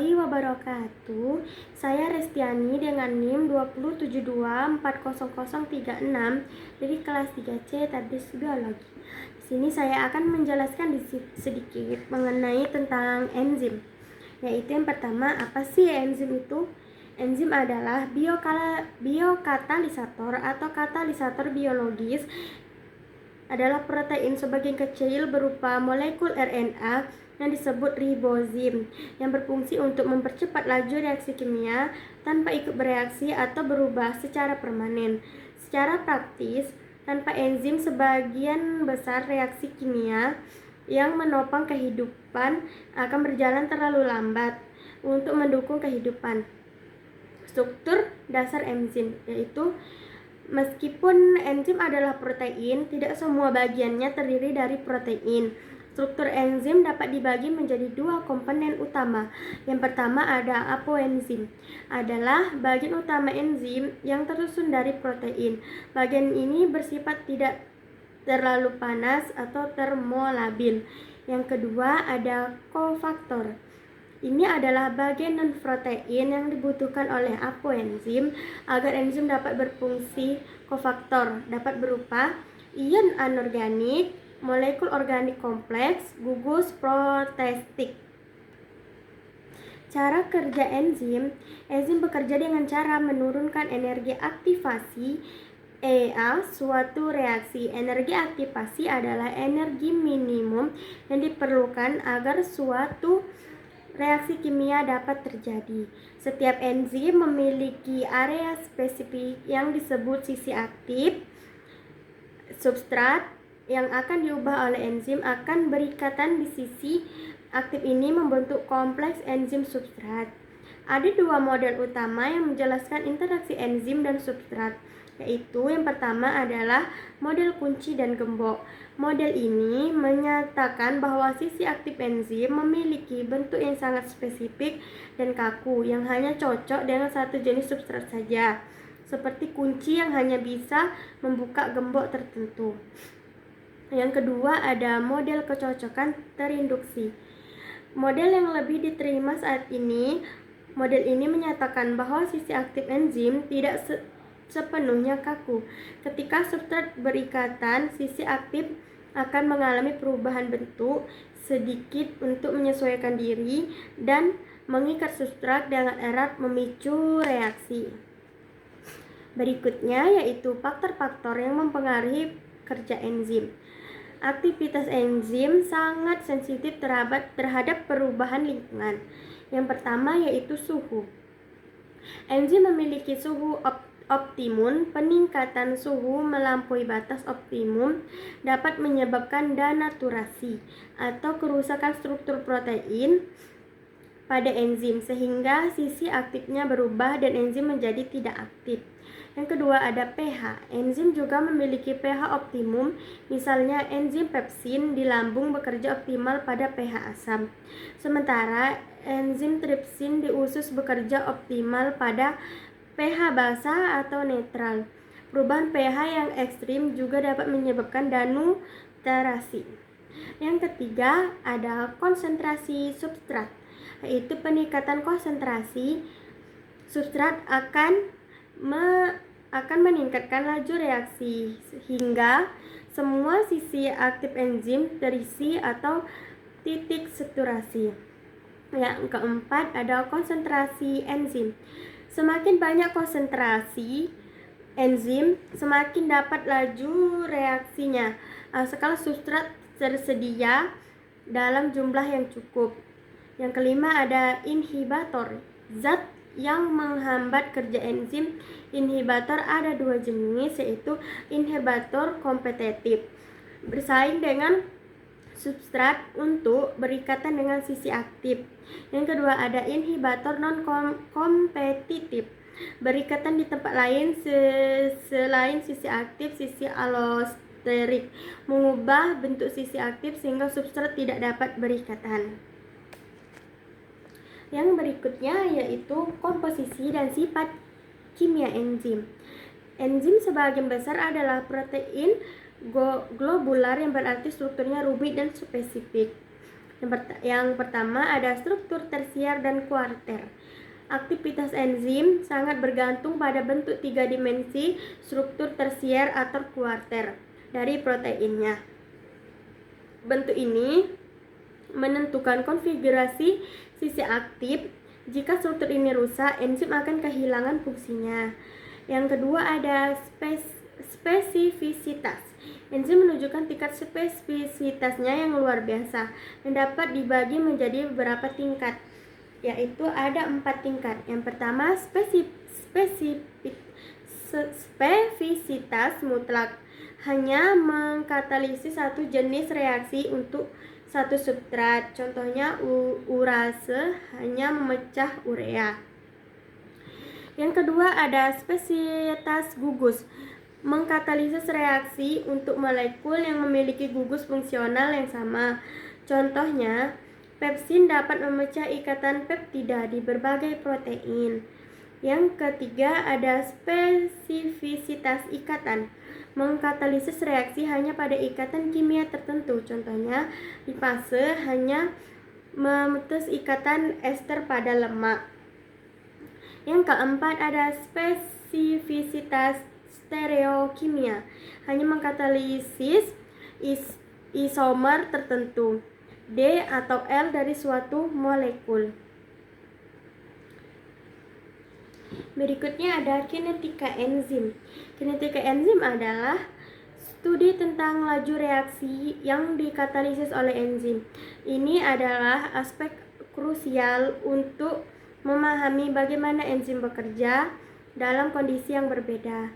warahmatullahi wabarakatuh. Saya Restiani dengan NIM 277240036 dari kelas 3C Tadris Biologi. Di sini saya akan menjelaskan sedikit mengenai tentang enzim. Yaitu yang pertama, apa sih enzim itu? Enzim adalah biokatalisator atau katalisator biologis, adalah protein sebagian kecil berupa molekul RNA yang disebut ribozim, yang berfungsi untuk mempercepat laju reaksi kimia tanpa ikut bereaksi atau berubah secara permanen. Secara praktis, tanpa enzim sebagian besar reaksi kimia yang menopang kehidupan akan berjalan terlalu lambat untuk mendukung kehidupan. Struktur dasar enzim yaitu, meskipun enzim adalah protein, tidak semua bagiannya terdiri dari protein. Struktur enzim dapat dibagi menjadi dua komponen utama. Yang pertama ada apoenzim, adalah bagian utama enzim yang tersusun dari protein. Bagian ini bersifat tidak terlalu panas atau termolabil. Yang kedua ada kofaktor. Ini adalah bagian non-protein yang dibutuhkan oleh apoenzim agar enzim dapat berfungsi. Kofaktor dapat berupa ion anorganik, molekul organik kompleks, gugus protestik. Cara kerja enzim bekerja dengan cara menurunkan energi aktivasi suatu reaksi. Energi aktivasi adalah energi minimum yang diperlukan agar suatu reaksi kimia dapat terjadi. Setiap enzim memiliki area spesifik yang disebut sisi aktif. Substrat yang akan diubah oleh enzim akan berikatan di sisi aktif ini membentuk kompleks enzim substrat. Ada dua model utama yang menjelaskan interaksi enzim dan substrat, yaitu yang pertama adalah model kunci dan gembok. Model ini menyatakan bahwa sisi aktif enzim memiliki bentuk yang sangat spesifik dan kaku yang hanya cocok dengan satu jenis substrat saja, seperti kunci yang hanya bisa membuka gembok tertentu. Yang kedua ada model kecocokan terinduksi. Model yang lebih diterima saat ini. Model ini menyatakan bahwa sisi aktif enzim tidak sepenuhnya kaku. Ketika substrat berikatan, sisi aktif akan mengalami perubahan bentuk sedikit untuk menyesuaikan diri dan mengikat substrat dengan erat, memicu reaksi. Berikutnya yaitu faktor-faktor yang mempengaruhi kerja enzim. Aktivitas enzim sangat sensitif terhadap perubahan lingkungan. Yang pertama yaitu suhu. Enzim memiliki suhu optimum. Peningkatan suhu melampaui batas optimum dapat menyebabkan denaturasi atau kerusakan struktur protein pada enzim sehingga sisi aktifnya berubah dan enzim menjadi tidak aktif. Yang kedua ada pH. Enzim juga memiliki pH optimum. Misalnya enzim pepsin di lambung bekerja optimal pada pH asam. Sementara enzim tripsin di usus bekerja optimal pada pH basah atau netral. Perubahan pH yang ekstrim juga dapat menyebabkan denaturasi. Yang ketiga ada konsentrasi substrat, yaitu peningkatan konsentrasi substrat akan meningkatkan laju reaksi hingga semua sisi aktif enzim terisi atau titik saturasi. Yang keempat ada konsentrasi enzim. Semakin banyak konsentrasi enzim, semakin dapat laju reaksinya asalkan substrat tersedia dalam jumlah yang cukup. Yang kelima ada inhibitor, zat yang menghambat kerja enzim. Inhibitor ada dua jenis, yaitu inhibitor kompetitif, bersaing dengan substrat untuk berikatan dengan sisi aktif. Yang kedua ada inhibitor non-kompetitif, berikatan di tempat lain selain sisi aktif. Sisi allosterik, mengubah bentuk sisi aktif sehingga substrat tidak dapat berikatan. Yang berikutnya yaitu komposisi dan sifat kimia enzim. Enzim sebagian besar adalah protein globular yang berarti strukturnya rumit dan spesifik. Yang pertama ada struktur tersier dan kuarter. Aktivitas enzim sangat bergantung pada bentuk 3 dimensi struktur tersier atau kuarter dari proteinnya. Bentuk ini menentukan konfigurasi sisi aktif. Jika struktur ini rusak, enzim akan kehilangan fungsinya. Yang kedua ada spesifisitas. Enzim menunjukkan tingkat spesifisitasnya yang luar biasa dan dapat dibagi menjadi beberapa tingkat, yaitu ada 4 tingkat. Yang pertama spesifisitas mutlak, hanya mengkatalisis satu jenis reaksi untuk satu substrat. Contohnya urase hanya memecah urea. Yang kedua ada spesiesitas gugus, mengkatalisis reaksi untuk molekul yang memiliki gugus fungsional yang sama. Contohnya, pepsin dapat memecah ikatan peptida di berbagai protein. Yang ketiga ada spesifisitas ikatan, mengkatalisis reaksi hanya pada ikatan kimia tertentu. Contohnya, lipase hanya memutus ikatan ester pada lemak. Yang keempat ada spesifisitas stereokimia, hanya mengkatalisis isomer tertentu D atau L dari suatu molekul. Berikutnya ada kinetika enzim. Kinetika enzim adalah studi tentang laju reaksi yang dikatalisis oleh enzim. Ini adalah aspek krusial untuk memahami bagaimana enzim bekerja dalam kondisi yang berbeda,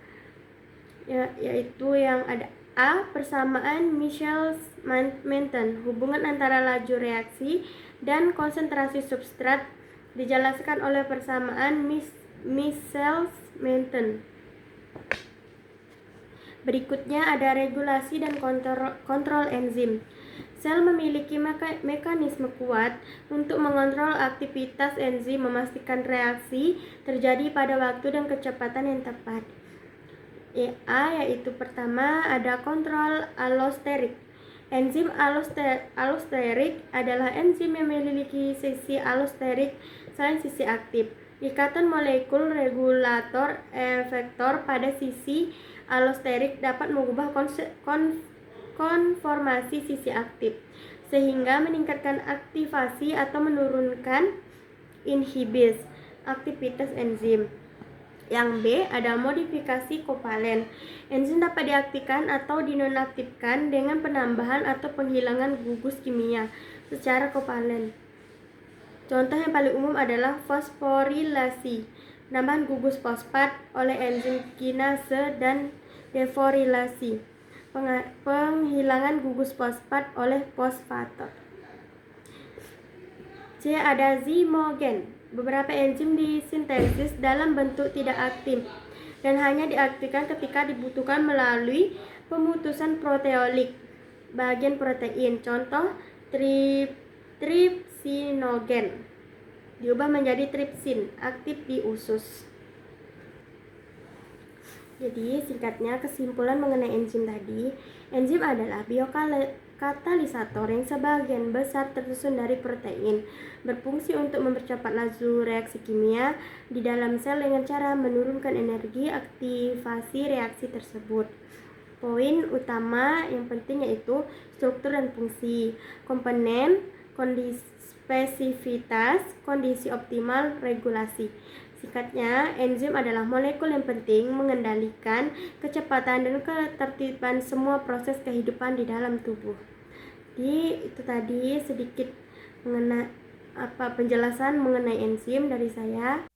yaitu yang ada A. Persamaan Michels-Menten, hubungan antara laju reaksi dan konsentrasi substrat dijelaskan oleh persamaan Michels-Menten. Berikutnya ada regulasi dan kontrol enzim. Sel memiliki mekanisme kuat untuk mengontrol aktivitas enzim, memastikan reaksi terjadi pada waktu dan kecepatan yang tepat. Yaitu pertama ada kontrol allosterik. Enzim allosterik adalah enzim yang memiliki sisi allosterik selain sisi aktif. Ikatan molekul regulator efektor pada sisi allosterik dapat mengubah konformasi sisi aktif, sehingga meningkatkan aktivasi atau menurunkan inhibis aktivitas enzim. Yang B ada modifikasi kovalen. Enzim dapat diaktifkan atau dinonaktifkan dengan penambahan atau penghilangan gugus kimia secara kovalen. Contoh yang paling umum adalah fosforilasi, penambahan gugus fosfat oleh enzim kinase, dan deforilasi, penghilangan gugus fosfat oleh fosfator. C ada zimogen. Beberapa enzim disintesis dalam bentuk tidak aktif dan hanya diaktifkan ketika dibutuhkan melalui pemutusan proteolik bagian protein. Contoh tripsinogen diubah menjadi tripsin, aktif di usus. Jadi singkatnya, kesimpulan mengenai enzim tadi, enzim adalah biokatalisator yang sebagian besar tersusun dari protein, berfungsi untuk mempercepat laju reaksi kimia di dalam sel dengan cara menurunkan energi aktivasi reaksi tersebut. Poin utama yang penting yaitu struktur dan fungsi, komponen, kondisi spesifitas, kondisi optimal, regulasi. Singkatnya, enzim adalah molekul yang penting mengendalikan kecepatan dan ketertiban semua proses kehidupan di dalam tubuh. Jadi itu tadi sedikit mengenai penjelasan mengenai enzim dari saya.